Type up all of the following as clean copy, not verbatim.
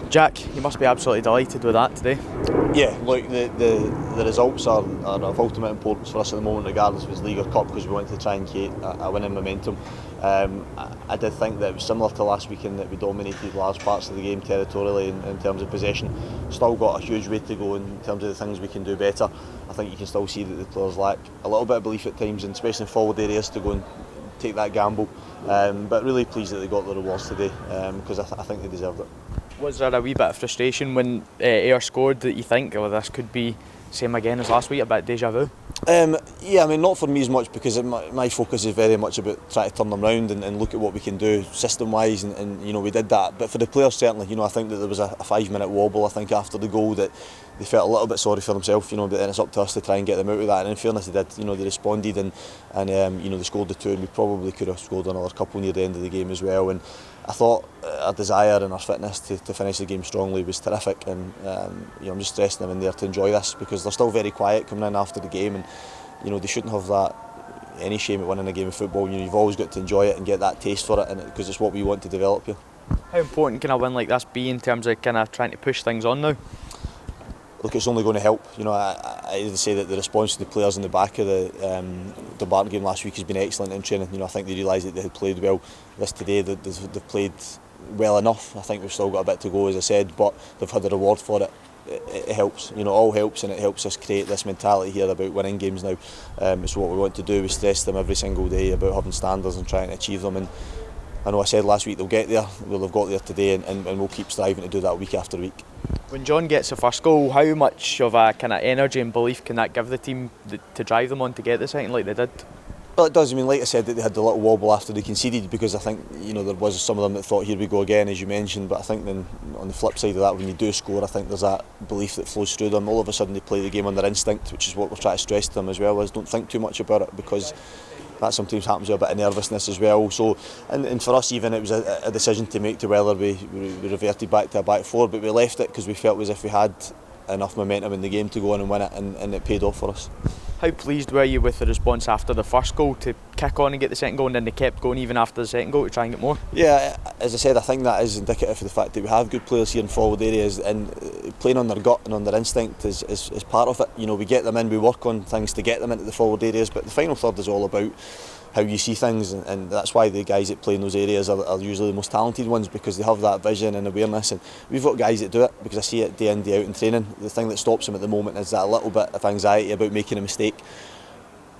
Jack, you must be absolutely delighted with that today. Yeah, look, the results are of ultimate importance for us at the moment, regardless if it's League or Cup, because we want to try and create a winning momentum. I did think that it was similar to last weekend, that we dominated large parts of the game territorially in terms of possession. Still got a huge way to go in terms of the things we can do better. I think you can still see that the players lack a little bit of belief at times, and especially in forward areas, to go and take that gamble. But really pleased that they got the rewards today, because I think they deserved it. Was there a wee bit of frustration when Ayr scored that you think, oh, this could be same again as last week, a bit deja vu? Yeah, I mean, not for me as much, because my focus is very much about trying to turn them round and look at what we can do system-wise, and we did that. But for the players, certainly, I think that there was a 5-minute wobble, I think, after the goal, that they felt a little bit sorry for themselves, but then it's up to us to try and get them out of that. And in fairness, they did. They responded, and they scored the 2, and we probably could have scored another couple near the end of the game as well. And I thought our desire and our fitness to finish the game strongly was terrific, and I'm just stressing them in there to enjoy this, because they're still very quiet coming in after the game, and they shouldn't have that any shame at winning a game of football. You've always got to enjoy it and get that taste for it, and because it's what we want to develop here. How important can a win like this be in terms of kind of trying to push things on now? Look, it's only going to help. I say that the response to the players in the back of the Barton game last week has been excellent in training. I think they realised that they had played well. This today, they've played well enough. I think we've still got a bit to go, as I said, but they've had a reward for it. It helps, all helps, and it helps us create this mentality here about winning games now. It's what we want to do. We stress them every single day about having standards and trying to achieve them. And I know I said last week they'll get there. Well, they've got there today, and we'll keep striving to do that week after week. When John gets the first goal, how much of a kind of energy and belief can that give the team to drive them on to get the second like they did? Well, it does. I mean, like I said, that they had the little wobble after they conceded, because I think there was some of them that thought, here we go again, as you mentioned. But I think then on the flip side of that, when you do score, I think there's that belief that flows through them. All of a sudden they play the game on their instinct, which is what we're trying to stress to them as well, as don't think too much about it, because that sometimes happens with a bit of nervousness as well. So, and for us even, it was a decision to make to whether we reverted back to a back four, but we left it because we felt as if we had enough momentum in the game to go on and win it, and it paid off for us. How pleased were you with the response after the first goal to kick on and get the second goal, and then they kept going even after the second goal to try and get more? Yeah, as I said, I think that is indicative of the fact that we have good players here in forward areas, and playing on their gut and on their instinct is part of it. We get them in, we work on things to get them into the forward areas, but the final third is all about how you see things, and that's why the guys that play in those areas are usually the most talented ones, because they have that vision and awareness. And we've got guys that do it, because I see it day in, day out in training. The thing that stops them at the moment is that little bit of anxiety about making a mistake.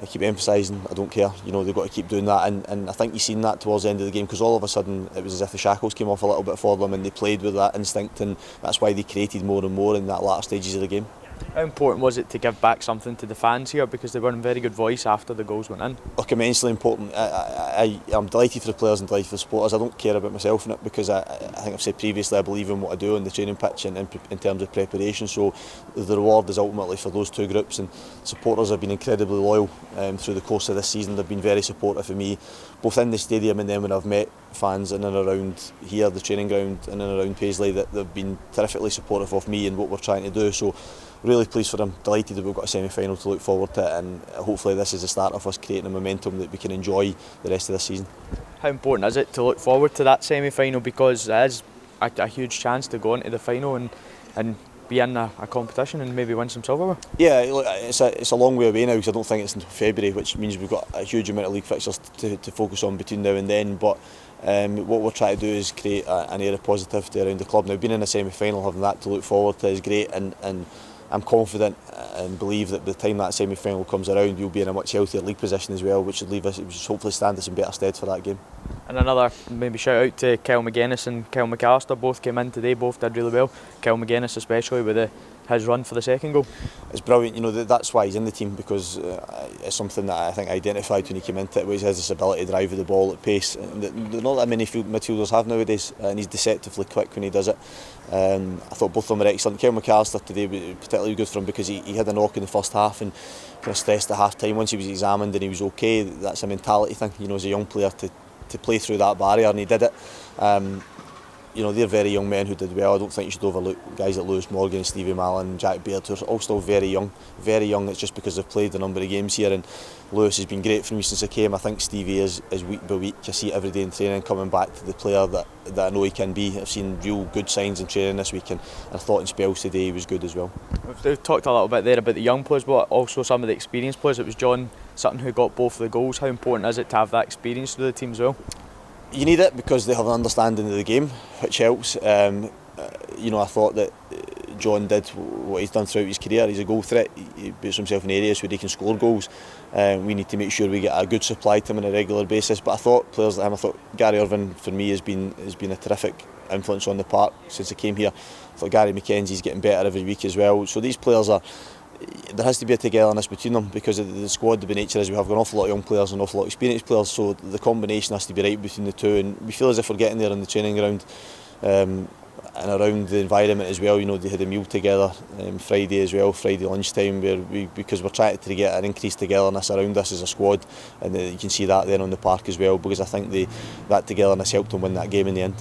I keep emphasising, I don't care, they've got to keep doing that, and I think you've seen that towards the end of the game, because all of a sudden it was as if the shackles came off a little bit for them, and they played with that instinct, and that's why they created more and more in that latter stages of the game. How important was it to give back something to the fans here, because they were in very good voice after the goals went in? Look, immensely important. I'm delighted for the players and delighted for the supporters. I don't care about myself in it, because I think I've said previously, I believe in what I do on the training pitch and in terms of preparation. So the reward is ultimately for those two groups, and supporters have been incredibly loyal through the course of this season. They've been very supportive of me, both in the stadium and then when I've met fans in and around here, the training ground, in and around Paisley, that they've been terrifically supportive of me and what we're trying to do. So really pleased for them, delighted that we've got a semi-final to look forward to, and hopefully this is the start of us creating a momentum that we can enjoy the rest of this season. How important is it to look forward to that semi-final, because it is a huge chance to go into the final and be in a competition and maybe win some silverware? Yeah, look, it's a long way away now, because I don't think it's until February, which means we've got a huge amount of league fixtures to focus on between now and then. But what we're trying to do is create an air of positivity around the club. Now, being in a semi-final, having that to look forward to is great, and I'm confident and believe that by the time that semi-final comes around, we'll be in a much healthier league position as well, which should hopefully stand us in better stead for that game. And another maybe shout out to Kyle McGuinness and Kyle McAllister, both came in today, both did really well. Kyle McGuinness especially with his run for the second goal. It's brilliant, that's why he's in the team, because it's something that I think I identified when he came into it, was his ability to drive with the ball at pace. And not that many midfielders have nowadays, and he's deceptively quick when he does it. I thought both of them were excellent. Kyle McAllister today was particularly good for him, because he had a knock in the first half and kind of stressed at half time. Once he was examined and he was okay, that's a mentality thing, as a young player to play through that barrier, and he did it. you know, they're very young men who did well. I don't think you should overlook guys like Lewis Morgan, Stevie Mallon, Jack Baird, who are all still very young. Very young. It's just because they've played a number of games here, and Lewis has been great for me since I came. I think Stevie is week by week. I see it every day in training, coming back to the player that I know he can be. I've seen real good signs in training this week, and I thought in spells today he was good as well. We've talked a little bit there about the young players, but also some of the experienced players. It was John Sutton who got both of the goals. How important is it to have that experience through the team as well? You need it because they have an understanding of the game, which helps. You know, I thought that John did what he's done throughout his career. He's a goal threat. He puts himself in areas where he can score goals. We need to make sure we get a good supply to him on a regular basis. But I thought players like him, I thought Gary Irvine for me has been a terrific influence on the park since I came here. I thought Gary McKenzie's getting better every week as well. So these players there has to be a togetherness between them because of the squad. The nature is we have an awful lot of young players and an awful lot of experienced players, so the combination has to be right between the two, and we feel as if we're getting there on the training ground and around the environment as well. You know, they had a meal together Friday as well, Friday lunchtime, because we're trying to get an increased togetherness around us as a squad, and you can see that there on the park as well, because I think that togetherness helped them win that game in the end.